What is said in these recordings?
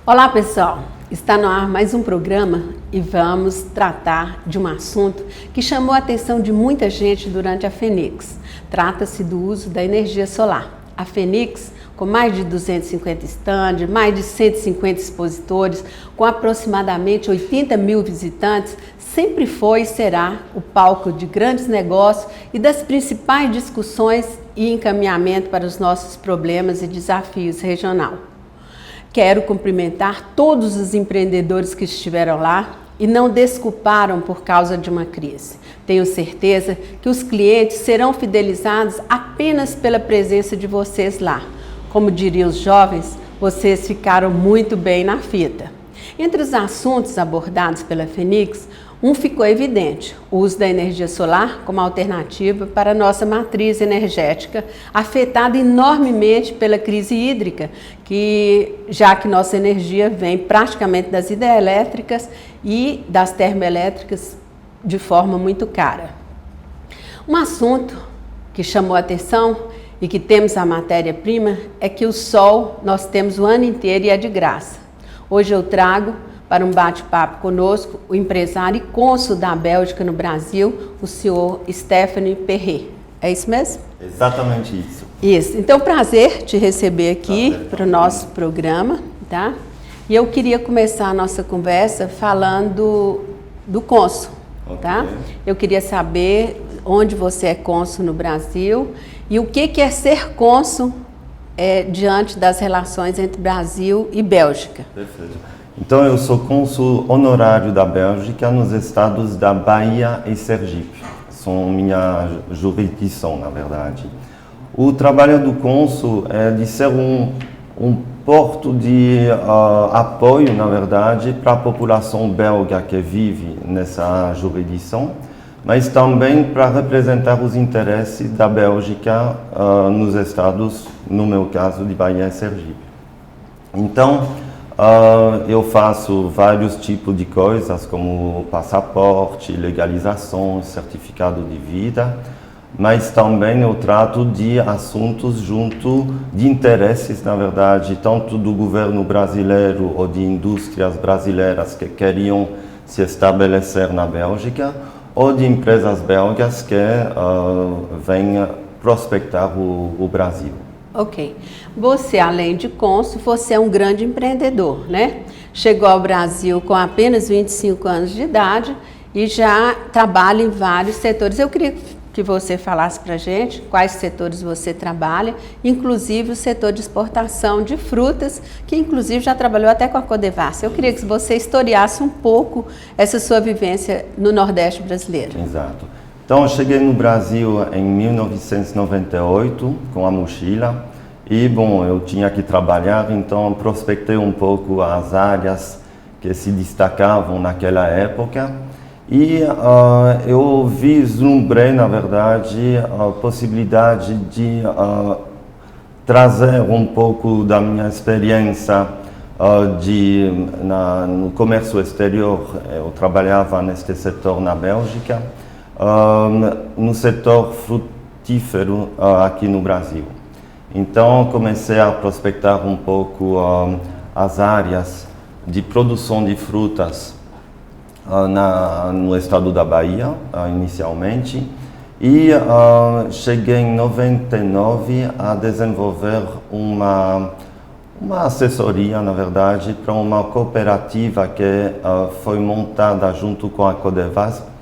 Olá pessoal, está no ar mais um programa e vamos tratar de um assunto que chamou a atenção de muita gente durante a Fenix. Trata-se do uso da energia solar. A Fenix, com mais de 250 estandes, mais de 150 expositores, com aproximadamente 80 mil visitantes, sempre foi e será o palco de grandes negócios e das principais discussões e encaminhamento para os nossos problemas e desafios regionais. Quero cumprimentar todos os empreendedores que estiveram lá e não desculparam por causa de uma crise. Tenho certeza que os clientes serão fidelizados apenas pela presença de vocês lá. Como diriam os jovens, vocês ficaram muito bem na fita. Entre os assuntos abordados pela Fenix, um ficou evidente: o uso da energia solar como alternativa para a nossa matriz energética, afetada enormemente pela crise hídrica, já que nossa energia vem praticamente das hidrelétricas e das termoelétricas de forma muito cara. Um assunto que chamou a atenção e que temos a matéria-prima é que o sol nós temos o ano inteiro e é de graça. Hoje eu trago para um bate-papo conosco o empresário e cônsul da Bélgica no Brasil, o senhor Stéphane Perret. É isso mesmo? Exatamente isso. Isso. Então, prazer te receber aqui para o nosso programa, tá? E eu queria começar a nossa conversa falando do cônsul, tá? Eu queria saber onde você é cônsul no Brasil e o que é ser cônsul diante das relações entre Brasil e Bélgica. Perfeito. Então, eu sou cônsul honorário da Bélgica nos estados da Bahia e Sergipe. São minha jurisdição, na verdade. O trabalho do cônsul é de ser um porto de apoio, na verdade, para a população belga que vive nessa jurisdição, mas também para representar os interesses da Bélgica nos estados, no meu caso, de Bahia e Sergipe. Então, eu faço vários tipos de coisas, como passaporte, legalização, certificado de vida, mas também eu trato de assuntos junto de interesses, na verdade, tanto do governo brasileiro ou de indústrias brasileiras que queriam se estabelecer na Bélgica, ou de empresas belgas que vêm prospectar o Brasil. Ok. Você, além de cônsul, você é um grande empreendedor, né? Chegou ao Brasil com apenas 25 anos de idade e já trabalha em vários setores. Eu queria que você falasse para a gente quais setores você trabalha, inclusive o setor de exportação de frutas, que inclusive já trabalhou até com a Codevasf. Eu queria que você historiasse um pouco essa sua vivência no Nordeste brasileiro. Exato. Então, eu cheguei no Brasil em 1998 com a mochila e, bom, eu tinha que trabalhar, então prospectei um pouco as áreas que se destacavam naquela época e eu vislumbrei, na verdade, a possibilidade de trazer um pouco da minha experiência no comércio exterior. Eu trabalhava neste setor na Bélgica, no setor frutífero aqui no Brasil. Então comecei a prospectar um pouco as áreas de produção de frutas no estado da Bahia, inicialmente, e cheguei em 99 a desenvolver uma assessoria, na verdade, para uma cooperativa que foi montada junto com a Codevasf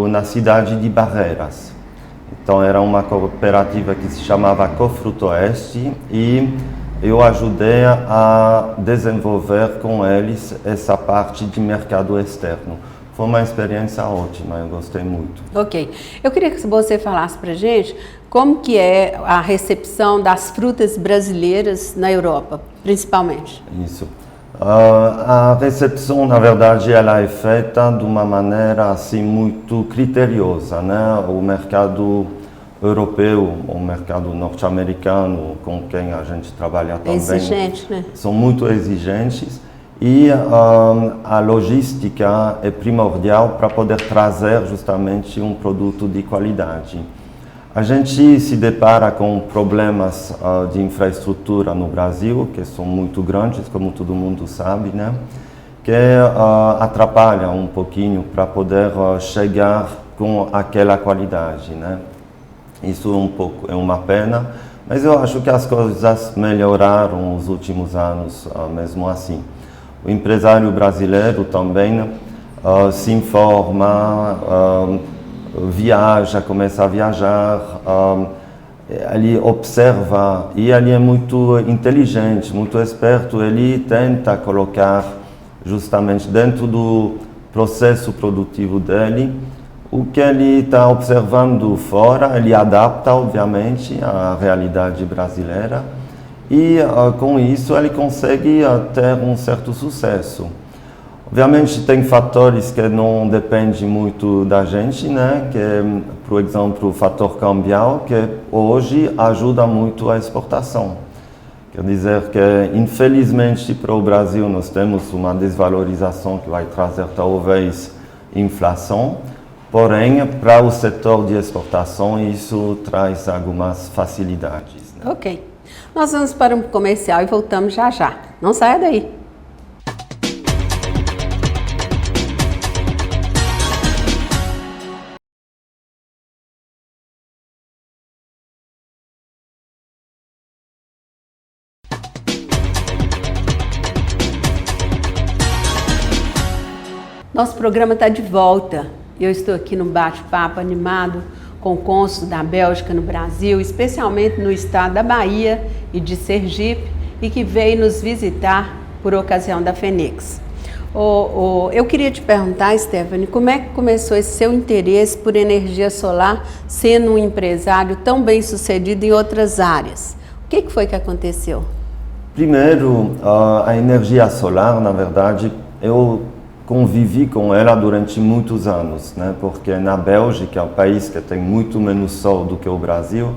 na cidade de Barreiras. Então era uma cooperativa que se chamava Cofruto Oeste e eu ajudei a desenvolver com eles essa parte de mercado externo. Foi uma experiência ótima, eu gostei muito. Ok. Eu queria que você falasse para a gente como que é a recepção das frutas brasileiras na Europa, principalmente. Isso. A recepção, na verdade, ela é feita de uma maneira assim muito criteriosa, né? O mercado europeu, o mercado norte-americano, com quem a gente trabalha também, exigente, né? São muito exigentes e a logística é primordial para poder trazer justamente um produto de qualidade. A gente se depara com problemas de infraestrutura no Brasil, que são muito grandes, como todo mundo sabe, né? Que atrapalha um pouquinho para poder chegar com aquela qualidade, né? Isso é uma pena, mas eu acho que as coisas melhoraram nos últimos anos, mesmo assim. O empresário brasileiro também se informa, viaja, começa a viajar, ele observa e ele é muito inteligente, muito esperto, ele tenta colocar justamente dentro do processo produtivo dele o que ele está observando fora, ele adapta obviamente à realidade brasileira e com isso ele consegue ter um certo sucesso. Obviamente tem fatores que não dependem muito da gente, né? Que é, por exemplo, o fator cambial, que hoje ajuda muito a exportação. Quer dizer que, infelizmente, para o Brasil nós temos uma desvalorização que vai trazer talvez inflação, porém, para o setor de exportação isso traz algumas facilidades. Né? Ok. Nós vamos para um comercial e voltamos já já. Não saia daí. Nosso programa está de volta. Eu estou aqui no bate-papo animado com o cônsul da Bélgica no Brasil, especialmente no estado da Bahia e de Sergipe, e que veio nos visitar por ocasião da Fenix. Eu queria te perguntar, Stephanie, como é que começou esse seu interesse por energia solar, sendo um empresário tão bem sucedido em outras áreas? O que foi que aconteceu? Primeiro, a energia solar, na verdade, eu convivi com ela durante muitos anos, né? Porque na Bélgica, um país que tem muito menos sol do que o Brasil,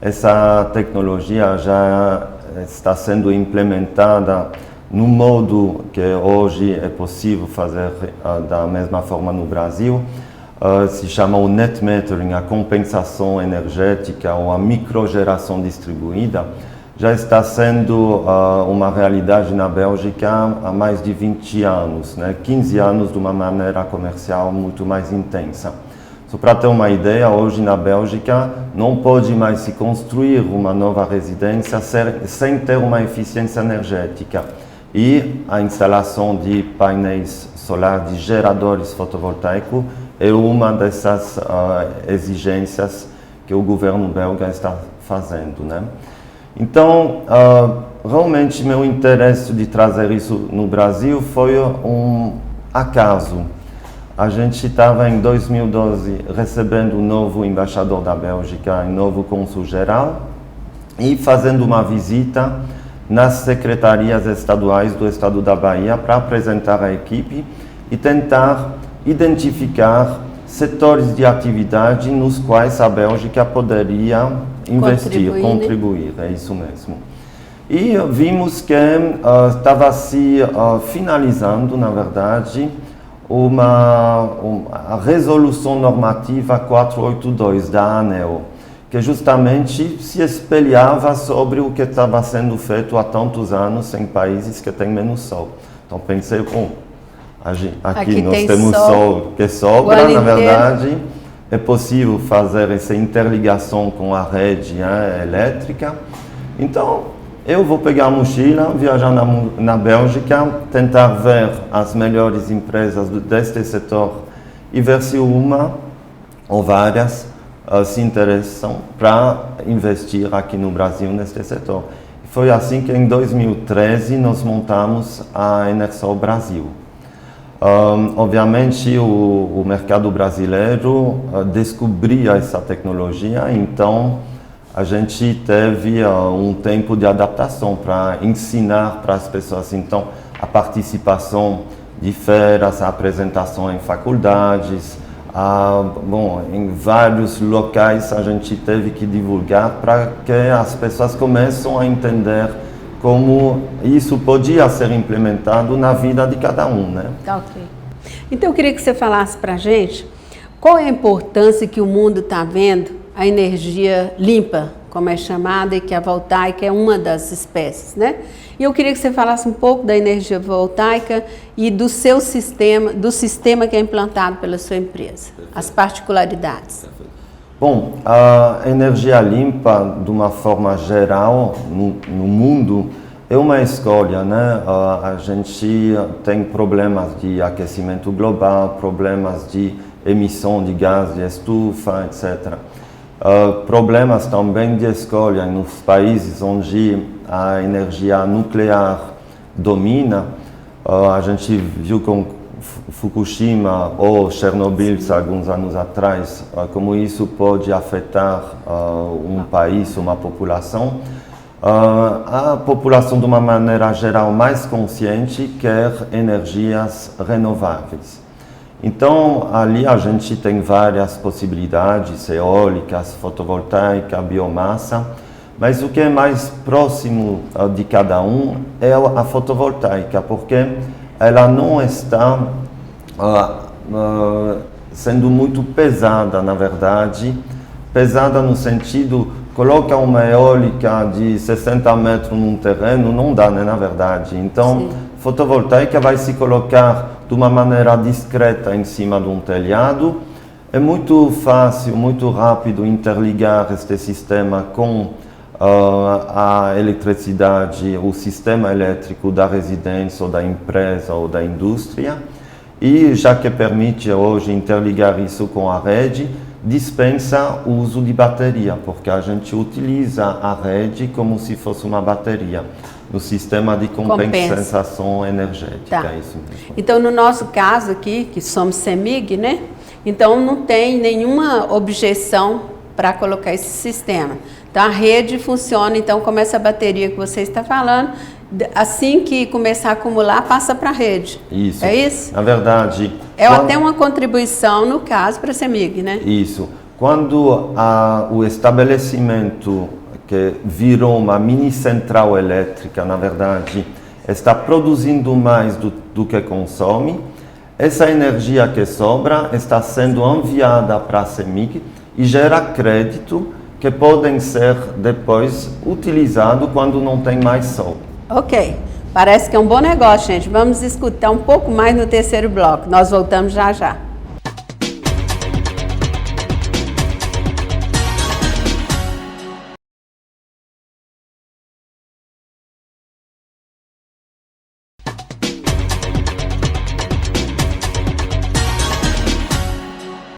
essa tecnologia já está sendo implementada no modo que hoje é possível fazer da mesma forma no Brasil. Se chama o net metering, a compensação energética ou a microgeração distribuída. Já está sendo uma realidade na Bélgica há mais de 20 anos, né? 15 anos de uma maneira comercial muito mais intensa. Só para ter uma ideia, hoje na Bélgica não pode mais se construir uma nova residência sem ter uma eficiência energética. E a instalação de painéis solares, de geradores fotovoltaicos, é uma dessas exigências que o governo belga está fazendo, né? Então, realmente meu interesse de trazer isso no Brasil foi um acaso. A gente estava em 2012 recebendo um novo embaixador da Bélgica, um novo cônsul-geral, e fazendo uma visita nas secretarias estaduais do estado da Bahia para apresentar a equipe e tentar identificar setores de atividade nos quais a Bélgica poderia investir, contribuir, é isso mesmo. E vimos que estava se finalizando, na verdade, a resolução normativa 482 da ANEEL, que justamente se espelhava sobre o que estava sendo feito há tantos anos em países que têm menos sol. Então pensei, aqui nós temos sol que sobra, na verdade, é possível fazer essa interligação com a rede elétrica. Então, eu vou pegar a mochila, viajar na Bélgica, tentar ver as melhores empresas deste setor e ver se uma ou várias se interessam para investir aqui no Brasil neste setor. Foi assim que em 2013 nós montamos a Enersol Brasil. Obviamente o mercado brasileiro descobria essa tecnologia, então a gente teve um tempo de adaptação para ensinar para as pessoas. Então a participação de feiras, a apresentação em faculdades, em vários locais a gente teve que divulgar para que as pessoas comecem a entender como isso podia ser implementado na vida de cada um, né? Ok. Então eu queria que você falasse para a gente qual é a importância que o mundo está vendo a energia limpa, como é chamada, e que a voltaica é uma das espécies, né? E eu queria que você falasse um pouco da energia voltaica e do seu sistema, do sistema que é implantado pela sua empresa, as particularidades. Bom, a energia limpa, de uma forma geral, no mundo, é uma escolha, né? A gente tem problemas de aquecimento global, problemas de emissão de gás de estufa, etc. Problemas também de escolha nos países onde a energia nuclear domina. A gente viu com Fukushima ou Chernobyl alguns anos atrás como isso pode afetar um país, uma população. A população, de uma maneira geral, mais consciente, quer energias renováveis. Então, ali a gente tem várias possibilidades, eólicas, fotovoltaica, biomassa, mas o que é mais próximo de cada um é a fotovoltaica, porque ela não está sendo muito pesada, na verdade, pesada no sentido, coloca uma eólica de 60 metros num terreno, não dá, né, na verdade. Então, sim, fotovoltaica vai se colocar de uma maneira discreta em cima de um telhado. É muito fácil, muito rápido interligar este sistema com a eletricidade, o sistema elétrico da residência ou da empresa ou da indústria. E já que permite hoje interligar isso com a rede, dispensa o uso de bateria, porque a gente utiliza a rede como se fosse uma bateria, no sistema de compensação energética. Tá. Isso mesmo. Então, no nosso caso aqui, que somos CEMIG, né? Então, não tem nenhuma objeção para colocar esse sistema. Então, a rede funciona, então, como essa bateria que você está falando, assim que começar a acumular, passa para a rede. Isso. É isso? Na verdade... Até uma contribuição, no caso, para a CEMIG, né? Isso. Quando o estabelecimento, que virou uma mini central elétrica, na verdade, está produzindo mais do que consome, essa energia que sobra está sendo enviada para a CEMIG e gera crédito que podem ser depois utilizados quando não tem mais sol. Ok, parece que é um bom negócio, gente. Vamos escutar um pouco mais no terceiro bloco. Nós voltamos já já.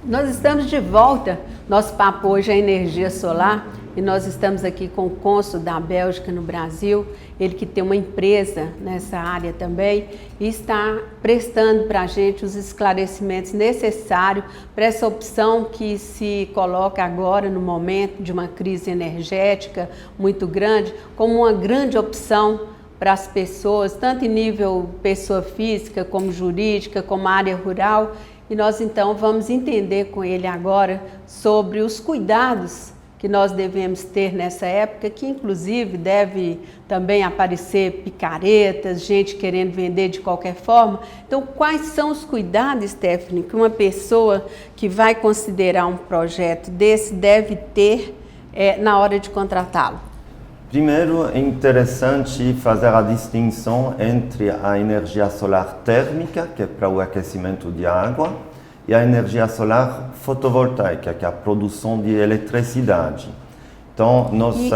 Nós estamos de volta. Nosso papo hoje é energia solar e nós estamos aqui com o cônsul da Bélgica no Brasil, ele que tem uma empresa nessa área também e está prestando para a gente os esclarecimentos necessários para essa opção que se coloca agora no momento de uma crise energética muito grande, como uma grande opção para as pessoas, tanto em nível pessoa física, como jurídica, como área rural. E nós então vamos entender com ele agora sobre os cuidados que nós devemos ter nessa época, que inclusive deve também aparecer picaretas, gente querendo vender de qualquer forma. Então, quais são os cuidados, Stephanie, que uma pessoa que vai considerar um projeto desse deve ter na hora de contratá-lo? Primeiro, é interessante fazer a distinção entre a energia solar térmica, que é para o aquecimento de água, e a energia solar fotovoltaica, que é a produção de eletricidade. Então,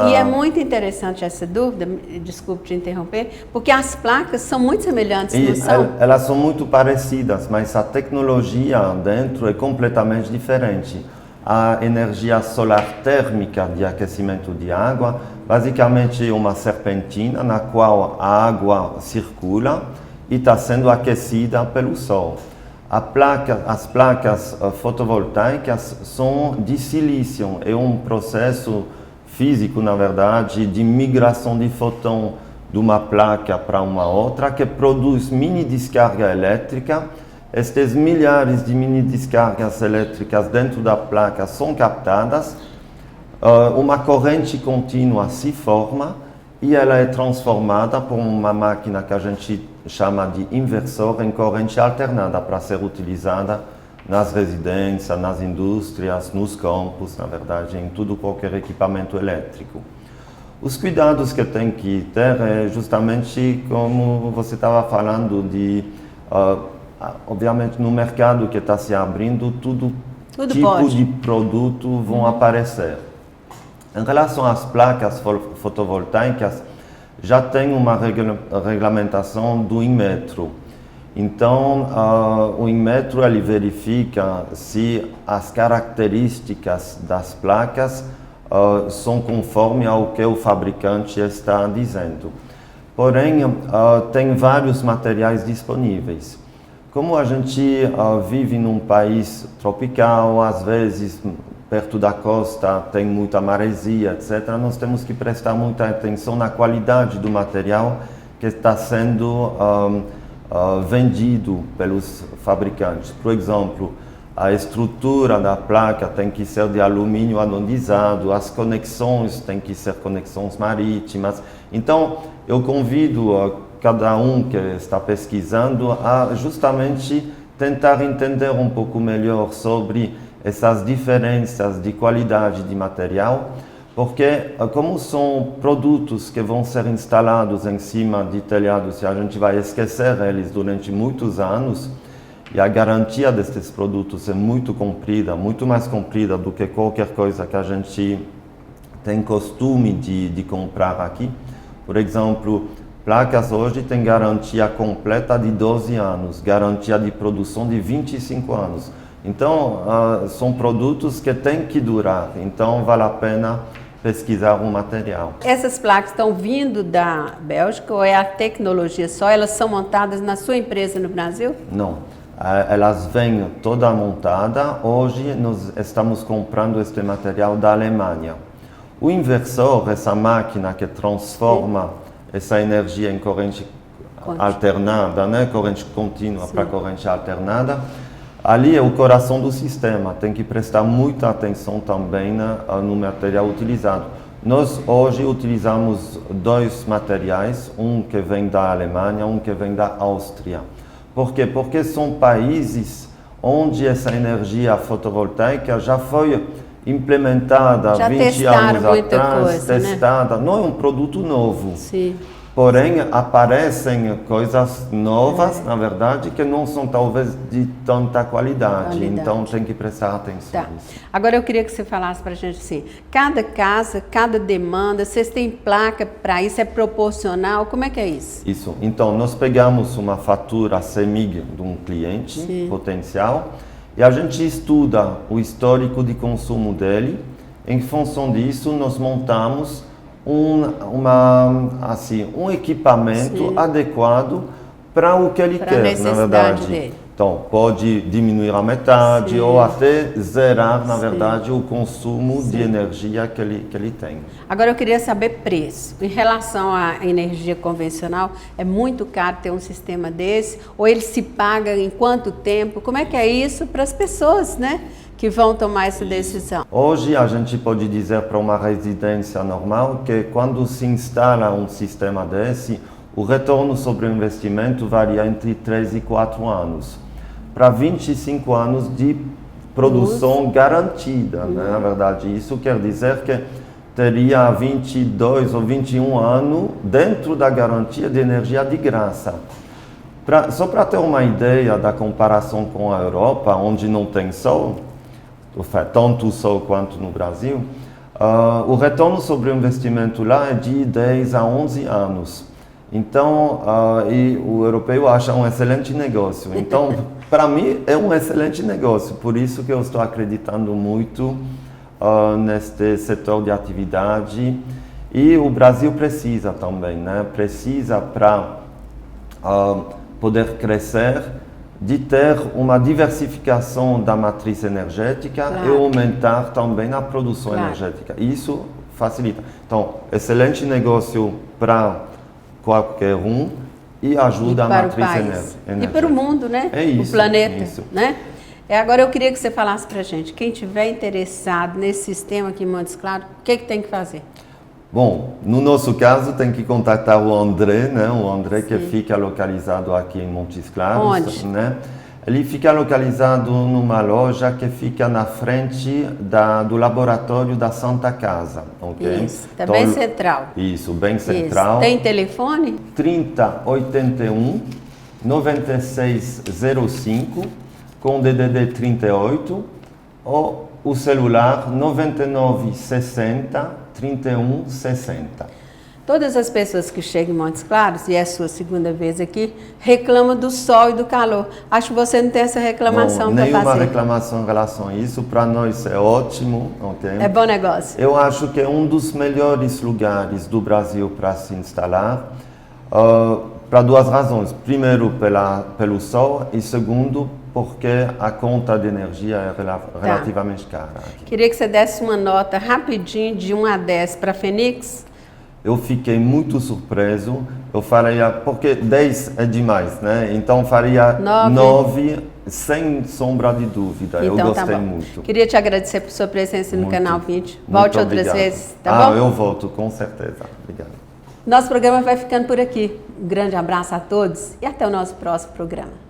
E é muito interessante essa dúvida, desculpe te interromper, porque as placas são muito semelhantes, não são? Elas são muito parecidas, mas a tecnologia dentro é completamente diferente. A energia solar térmica de aquecimento de água, basicamente é uma serpentina na qual a água circula e está sendo aquecida pelo sol. As placas fotovoltaicas são de silício, é um processo físico, na verdade, de migração de fóton de uma placa para uma outra, que produz mini descarga elétrica. Estas milhares de mini descargas elétricas dentro da placa são captadas, uma corrente contínua se forma e ela é transformada por uma máquina que a gente chama de inversor em corrente alternada para ser utilizada nas residências, nas indústrias, nos campos, na verdade, em tudo qualquer equipamento elétrico. Os cuidados que tem que ter é justamente como você estava falando de, obviamente, no mercado que está se abrindo, tudo tipo pode. de produto vão aparecer. Em relação às placas fotovoltaicas, já tem uma regulamentação do Inmetro. Então, o Inmetro ele verifica se as características das placas são conforme ao que o fabricante está dizendo. Porém, tem vários materiais disponíveis. Como a gente vive num país tropical, às vezes perto da costa tem muita maresia, etc., nós temos que prestar muita atenção na qualidade do material que está sendo vendido pelos fabricantes. Por exemplo, a estrutura da placa tem que ser de alumínio anodizado, as conexões têm que ser conexões marítimas. Então, eu convido cada um que está pesquisando a justamente tentar entender um pouco melhor sobre essas diferenças de qualidade de material, porque como são produtos que vão ser instalados em cima de telhados e a gente vai esquecer eles durante muitos anos, e a garantia destes produtos é muito comprida, muito mais comprida do que qualquer coisa que a gente tem costume de comprar aqui. Por exemplo, placas hoje têm garantia completa de 12 anos, garantia de produção de 25 anos. Então, são produtos que têm que durar, então vale a pena pesquisar o material. Essas placas estão vindo da Bélgica ou é a tecnologia só? Elas são montadas na sua empresa no Brasil? Não, elas vêm toda montada. Hoje nós estamos comprando este material da Alemanha. O inversor, essa máquina que transforma essa energia em corrente alternada, né? Corrente contínua para corrente alternada, ali é o coração do sistema, tem que prestar muita atenção também no material utilizado. Nós hoje utilizamos dois materiais, um que vem da Alemanha, um que vem da Áustria. Por quê? Porque são países onde essa energia fotovoltaica já foi implementada há 20 anos atrás, testada. Né? Não é um produto novo. Sim. Porém, aparecem coisas novas, na verdade, que não são talvez de tanta qualidade. Então, tem que prestar atenção. Tá. Agora, eu queria que você falasse para a gente assim, cada casa, cada demanda, vocês têm placa para isso? É proporcional? Como é que é isso? Isso. Então, nós pegamos uma fatura CEMIG de um cliente potencial e a gente estuda o histórico de consumo dele. Em função disso, nós montamos um equipamento adequado para o que ele quer, na verdade. Dele. Então, pode diminuir a metade ou até zerar, na verdade, o consumo de energia que ele tem. Agora, eu queria saber preço. Em relação à energia convencional, é muito caro ter um sistema desse? Ou ele se paga em quanto tempo? Como é que é isso para as pessoas, né? Que vão tomar essa decisão? Hoje a gente pode dizer para uma residência normal que quando se instala um sistema desse, o retorno sobre o investimento varia entre 3 e 4 anos. Para 25 anos de produção garantida, né? Na verdade, isso quer dizer que teria 22 ou 21 anos dentro da garantia de energia de graça. Só para ter uma ideia da comparação com a Europa, onde não tem sol, tanto sol quanto no Brasil, o retorno sobre o investimento lá é de 10 a 11 anos. Então, e o europeu acha um excelente negócio. Então, para mim, é um excelente negócio. Por isso que eu estou acreditando muito neste setor de atividade. E o Brasil precisa também, né? Precisa para poder crescer, de ter uma diversificação da matriz energética e aumentar também a produção energética. Isso facilita. Então, excelente negócio para qualquer um e ajuda a matriz energética. E para o mundo, né? É isso, o planeta, isso. Né? Agora eu queria que você falasse para a gente, quem tiver interessado nesse sistema aqui em Montes Claros, o que tem que fazer? Bom, no nosso caso tem que contactar o André, né? O André que fica localizado aqui em Montes Claros. Onde? Né? Ele fica localizado numa loja que fica na frente do laboratório da Santa Casa. Okay? Isso, tá bem central. Isso, bem central. Isso. Tem telefone? 3081 9605 com DDD 38 ou o celular 9960 3160. Todas as pessoas que chegam em Montes Claros, e é a sua segunda vez aqui, reclamam do sol e do calor. Acho que você não tem essa reclamação para fazer. Nenhuma reclamação em relação a isso. Para nós é ótimo. Okay? É bom negócio. Eu acho que é um dos melhores lugares do Brasil para se instalar, para duas razões. Primeiro, pelo sol, e segundo, porque a conta de energia é relativamente cara. Aqui. Queria que você desse uma nota rapidinho de 1 a 10 para a Fenix. Eu fiquei muito surpreso. Eu faria, porque 10 é demais, né? Então faria 9 sem sombra de dúvida. Então, eu gostei muito. Queria te agradecer por sua presença no Canal 20. Volte outras vezes, tá bom? Eu volto, com certeza. Obrigado. Nosso programa vai ficando por aqui. Um grande abraço a todos e até o nosso próximo programa.